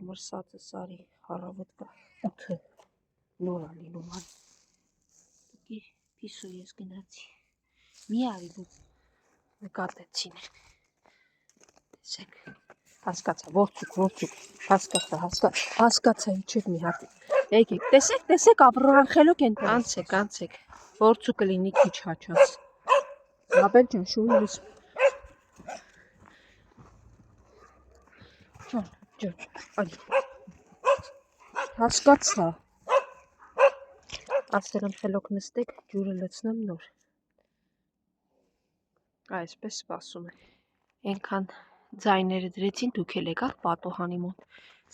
Մրսածը սարի հարավոտ կա 8 նոր ալինում ան պիսու ես գնացի մի արի դու նկատեցին տեսեք հասկացա ворցուկ հասկացա իջեք մի հատ եկեք տեսեք Ավրորան խելոք են անցեք ворցուկը լինի քիչ հաճած Ռաբել ջան շուռս ջան արի հասկացա Աստերան խելոք նստեք ջուրը լցնեմ նոր այսպես սպասում է այնքան ձայները դրեցին դուք էլ եկաք պատոհանի մոտ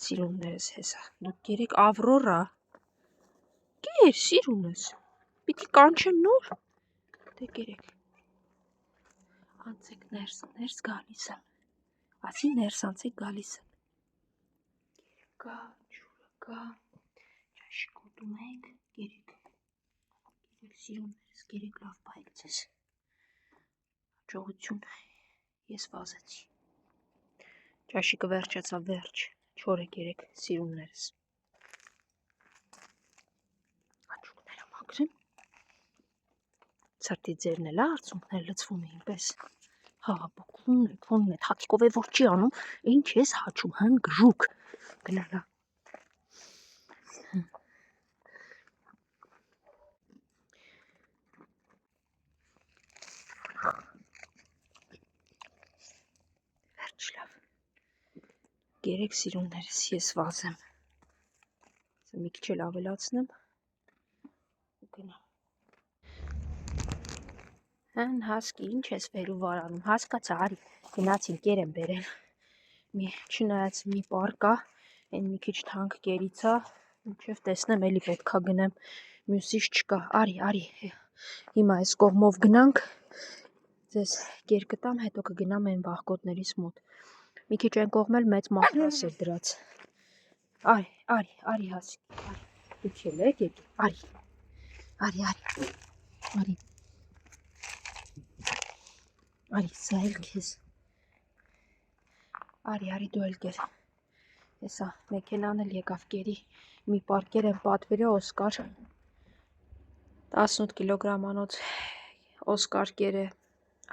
սիրուններս հեսա դուք գերեք Ավրորա կեր սիրունս պիտի կանչեմ նոր դե գերեք անցեք ներս գալիս եմ ասի ներս անցեք գալիս եմ գա ջուրը գա ճաշիկ ուտում եք գերեք սիրուններս գերեք լավ բայեք ձեզ հաջողություն ես վազեցի ճաշիկը վերջացավ վերջ չորեք երեք սիրուններս աչուկները մաքրեմ ցրտի ձերն էլ արցունքներ լցվում էին պես քոնն է հացկով է որ չի անում ինչ ես հաչում հն գժուկ գնալա Գերեք սիրուններս ես վազեմ մի քիչ էլ ավելացնեմ ու գնամ հն հասկի ինչ ես վեր ու վարանում հասկացա արի գնացին կեր եմ բերել չնայած մի պար կա այն մի քիչ թանկ կերից է մինչև տեսնեմ էլի պետքա գնեմ մյուսից չկա արի հիմա այս կողմով գնանք ձեզ կեր կտամ հետո կգնամ այն բաղկոտներիս մոտ մի քիչ այն կողմել մեծ մախրաս էր դրած արի հասի դուք էլ եք արի սա էլ քեզ արի դու էլ կեր հեսա մեքենան էլ եկավ կերի մի պարկեր եմ պատվիրը Օսկար 18 կիլոգրամանոց Օսկար կերը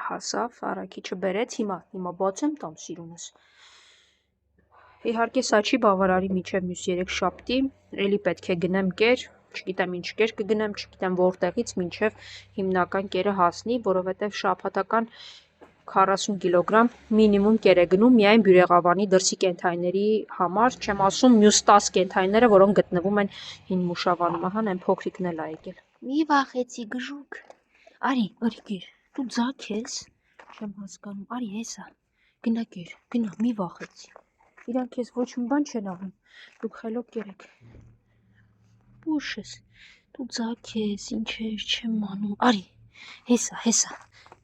հասավ Արաքիչը բերեց հիմա բացեմ տամ սիրունս իհարկե սա չի բավարարի մինչև մյուս 3 շաբթի էլի պետք է գնեմ կեր չգիտեմ ինչ կեր կգնեմ չգիտեմ որտեղից մինչև հիմնական կերը հասնի որովհետև շաբաթական 40 կիլոգրամ մինիմում կեր է գնում միայն բյուրեղավանի դրսի կենթայիների համար չեմ ասում մյուս 10 կենթայիները որոնք գտնվում են հին մուշավանում ահա այն փոքրիկն էլ ա եկել մի վախեցի գժուկ արի կեր դու ձակ ես չեմ հասկանում արի հեսա գնա կեր գնա մի վախեցի իրանք քեզ ոչ մի բան չեն անում դուք խելոք կերեք ուշ ես դու ձակ ես ինչեր չեմ անում արի հեսա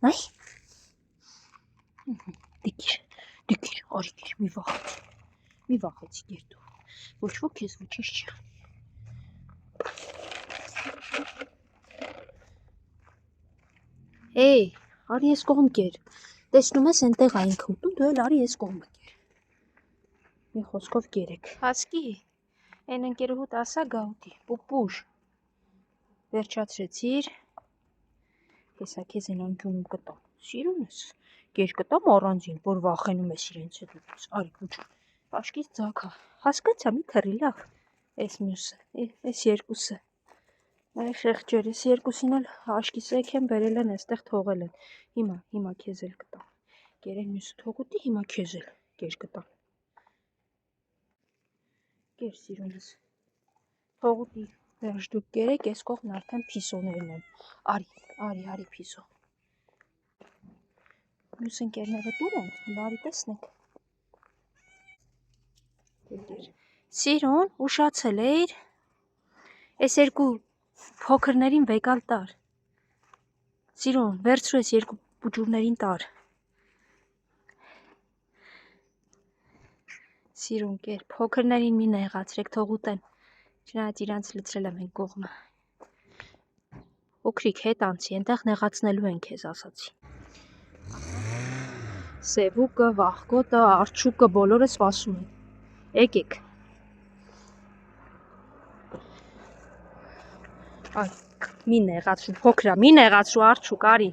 նայ դիկիր արի կեր մի վախեցի կեր դու ոչ ոք քեզ ոչինչ չի անի արի ես կողմ կեր տեսնում ես այնտեղ այնք ուտում դու էլ արի ես կողմը կեր մի խոսքով կերեք հասկի այն ընկերուհուտ ասա գա ուտի պուպուշ վերջացրեցիր հեսա քեզ այն անկյունում կտամ սիրունս կեր կտամ առանձին որ վախենում ես իրենց հետից արի ոչ աշկից ձակա հասկացա մի թռի լավ այս մյուսը այս երկուսը այ խեղճեր այս երկուսին էլ աշկիս եք են բերել են այստեղ թողել են հիմա քեզ էլ կտամ կերեն մյուսը թող ուտի հիմա քեզ էլ կեր կտամ կեր սիրունս թող ուտի վերջ դուք կերեք այս կողմն արդեն փիսոներն են արի փիսո մյուս ընկերները տուր են բարի տեսնեք Սիրուն ուշացել էիր այս երկու փոքրներին վեկալ տար Սիրուն վերցրու այս երկու բուջուրներին տար Սիրուն կեր փոքրներին մի նեղացրեք թող ուտեն չնայած իրանց լցրել եմ այն կողմը Փոքրիկ հետ անցի այնտեղ նեղացնելու են քեզ ասացի Սևուկը, վախկոտը, արջուկը բոլորը սպասում են Եկեք։ Այ, մի նեղացրու, փոքրա, մի նեղացրու, արջուկ, արի։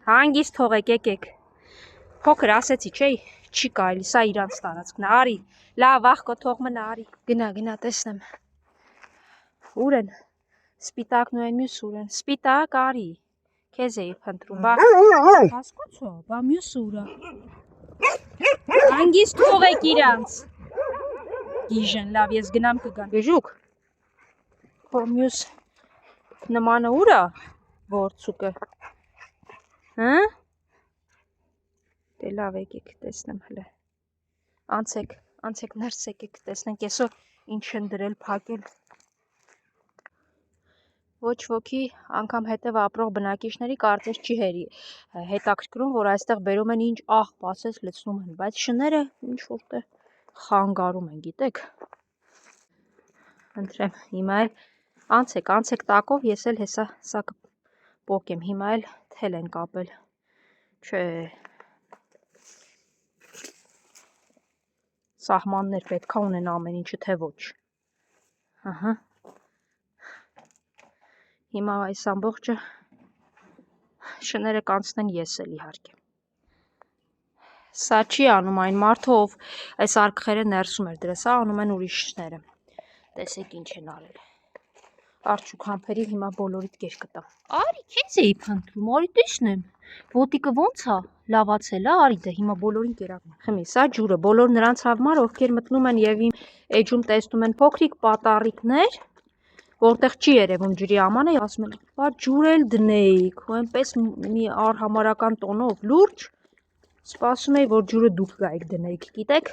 Հանգիստ թողեք, եկեք։ Փոքր ասեցի, չէ, չի կարելի, սա իրանց տարածքն է, արի։ Լավ, աղքո թող մնա, արի։ Գնա, տեսնեմ։ Ուր են։ Սպիտակն ու այն մյուս ուր են։ Սպիտակ, արի։ Քեզ էի փնտրում, բա։ Հասկացա, բա մյուսը ուր է։ Հանգիստ թողեք իրանց։ Գիժեն, լավ, ես գնամ կգամ։ Գժուկ։ Քո մյուս նմանը ուր է որցուկը։ Հա։ Դե լավ, եկեք տեսնեմ հլը։ Անցեք ներս եկեք տեսնենք այսօր ինչ են դրել փակել։ Ոչ ոքի անգամ հետև ապրող բնակիչների կարծես չի հետաքրքրում, որ այստեղ բերում են ինչ աղ պասես լցնում են, բայց շները ինչ որտեղ խանգարում են, գիտեք։ Ընտրեմ, հիմա էլ անցեք տակով, ես էլ հեսա սա կպոկեմ, հիմա էլ թել են կապել, չէ, սահմաններ պետք է ունեն ամեն ինչը, թե ոչ, ահա, հիմա այս ամբողջը շները կանցնեն ես էլ իհարկե, սա չի անում այն մարդը, ով այս արկղերը ներսում էր դրել, սա անում են ուրիշները, տեսեք ինչ են արել, արջուկ համբերի հիմա բոլորիդ կեր կտամ, արի քեզ էի փնտրում, արի տեսնեմ, ոտիկը ոնց է, լավացել է, արի դե հիմա բոլորին կերակն խմի, սա ջուրը, բոլոր նրանց համար, ովքեր մտնում են և իմ էջում տեսնում են փոքրիկ պատառիկներ, որտեղ չի երևում ջրի ամանը, ասում են, բա ջուր էլ դնեիք, ու այնպես մի արհամարական տոնով լուրջ, սպասում էի, որ ջուրը դուք գայիք դնեիք, գիտեք,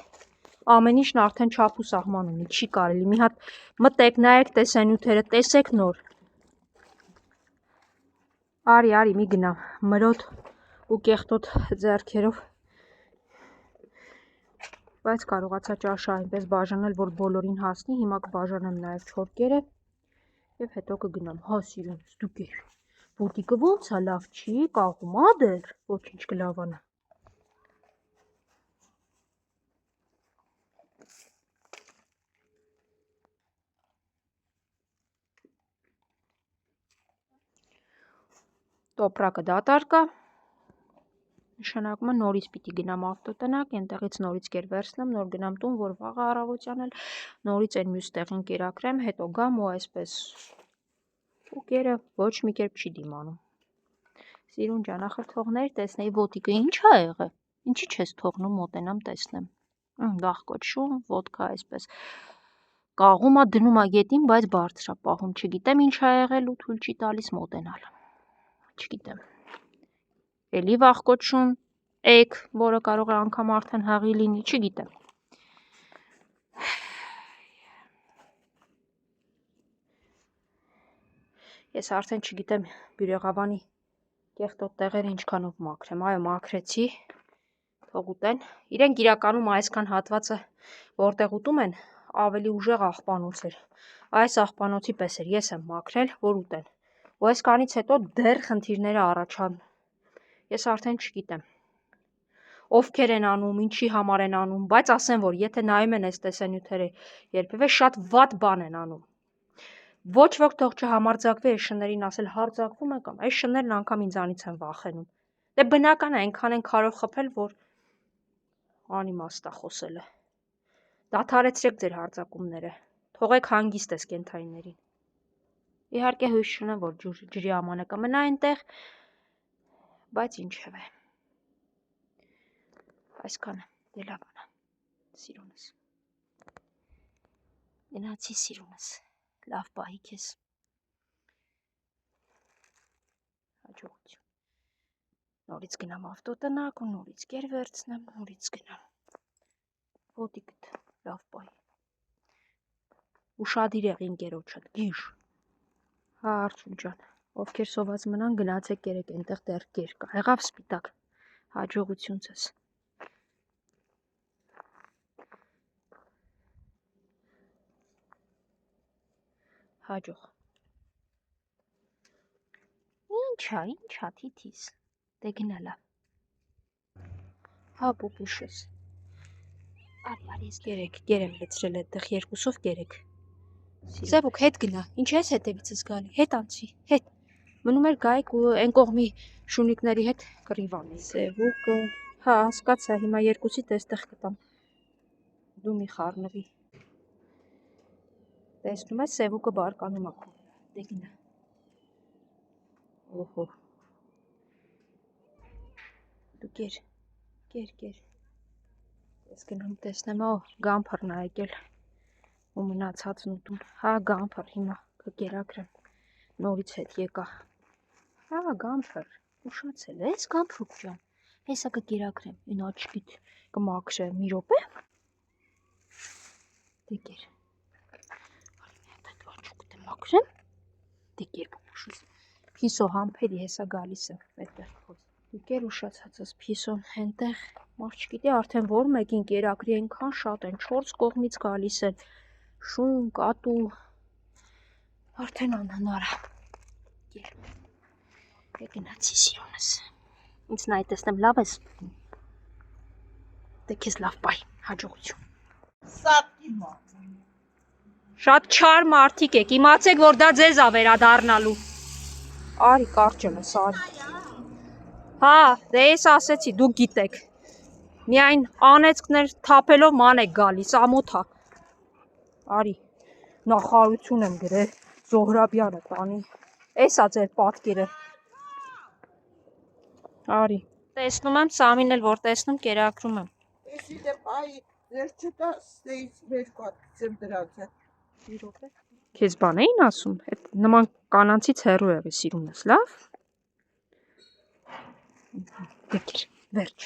ամեն ինչն արդեն չափ ու սահման ունի, չի կարելի, մի հատ մտեք, նայեք տեսանյութերը, տեսեք նոր, արի, մի գնամ, մրոտ ու կեղտոտ ձեռքերով, բայց կարողացա ճաշը այնպես բաժանել, որ բոլորին հասնի, հիմա կբաժանեմ նաև չորքերը, և հետո կգնամ, հա սիրունս, դու կեր, ոտիկը ոնց է, լավ չի, կաղում ա դեռ, ոչինչ կլավանա։ Տոպրակը դատարկ է, նշանակում է նորից պիտի գնամ ավտոտնակ, ենտեղից նորից կեր վերցնեմ, նոր գնամ տուն, որ վաղը առավոտյան էլ նորից այն մյուս տեղին կերակրեմ, հետո գամ ու այսպես ու կերը ոչ մի կերպ չի դիմանում։ Սիրուն ջան, ախր թողներ տեսնեի ոտիկը ինչ ա եղել, ինչի չես թողնում մոտենամ տեսնեմ։ Դաղկոտ շուն, ոտքա այսպես կաղում ա դնում ա գետին, բայց բարձր ա պահում, չգիտեմ ինչ ա եղել ու թույլ չի տալիս մոտենալ։ Չգիտեմ։ Էլի վախկոտ շուն, էգ, որը կարող է անգամ արդեն հաղի լինի, չգիտեմ։ Ես արդեն չգիտեմ բյուրեղավանի կեղտոտ տեղերը ինչքանով մաքրեմ, այո մաքրեցի, թող ուտեն, իրենք իրականում այսքան հատվածը որտեղ ուտում են, ավելի ուժեղ աղբանոց էր, այս աղբանոցի պես էր, ես եմ մաքրել, որ ուտեն, ու այս կանից հետո դեռ խնդիրները առաջան, ես արդեն չգիտեմ, ովքեր են անում, ինչի համար են անում, բայց ասեմ, որ եթե նայում են այս տեսանյութերը, երբևէ շատ վատ բան են անում, ոչ ոք թող չհամարձակվի այս շներին ասել հարձակվում է կամ այս շներն անգամ ինձանից են վախենում, դե բնական է այնքան են քարով խփել, որ անիմաստ է խոսելը, դադարեցրեք ձեր հարձակումները, թողեք հանգիստ այս կենդանիներին, իհարկե հույս չունեմ, որ ջրի ամանը կմնա այնտեղ, բայց ինչևէ, այսքանը, դե լավ անա, սիրունս, գնացի սիրունս, լավ պահի քեզ, հաջողություն, նորից գնամ ավտոտնակ ու նորից կեր վերցնեմ, նորից գնամ, ոտիկդ լավ պահի, ուշադիր եղի ընկերոջդ, գիժ, հա արջուկ ջան, ովքեր սոված մնան գնացեք կերեք, այնտեղ դեռ կեր կա, եղավ սպիտակ, հաջողություն ձեզ, հաջող, ինչա, թիթիս, դե գնա լավ, հա պուպուշս, Արի, ես գեր եմ լցրել այդտեղ երկուսով գերեք։ Սևուկ հետ գնա, ինչ ես հետևիցս գալի, հետ անցի, հետ։ Մնում էր գայք ու այն կողմի շունիկների հետ կռիվանի։ Սևուկը, հա, հասկացա, հիմա երկուսի այստեղ կտամ։ Դու մի խառնվի։ Տեսնում ես, Սևուկը բարկանում ա քո։ Դե գնա։ Օհո։ Դու գեր։ Ես գնում տեսնեմ, գամփրն ա եկել ու մնացածն ուտում։ Հա, գամփր, հիմա կկերակրեմ, նորից հետ եկա։ Հա, գամփր, ուշացել ես գամփրուկ ջան, հեսա կկերակրեմ, այն աչքիդ կմաքրեմ, մի րոպե։ Դե կեր, այդ աչուկդ մաքրեմ, դե կեր բուշուս, փիսո համպերի հեսա գալիս եմ, այդտեղ խոց։ Դու կեր ուշացածս փիսոն հենտեղ, մարդ չգիտի արդեն որ մեկին կերակրի այնքան շատ են, 4 կողմից գալիս են, շուն, կատու, արդեն անհնար է։ Կեր, գնացի սիրունս, ինձ նայ տեսնեմ լավ ես, դե քեզ լավ բայ, հաջողություն։ Շատ չար մարդիկ եք, իմացեք, որ դա ձեզ ա վերադառնալու։ Արի կարճել ես, արի։ Հա, դե ես ասեցի, դուք գիտեք, միայն անեցքներ թափելով ման եք գալիս, ամոթ ա։ Արի, նախարություն եմ գրել, Զոհրաբյանը տանի, էս ա ձեր պատկերը։ Արի, տեսնում եմ, Սամին էլ որ տեսնում, կերակրում եմ։ Էսի դե պայի, ձեր չտա ստեից մեր կատկիցեմ դրանց է։ Քեզ բան էին ասում, այդ նման կանանցից հեռու եղի սիրունս, լավ։ Դեկիր, վերջ։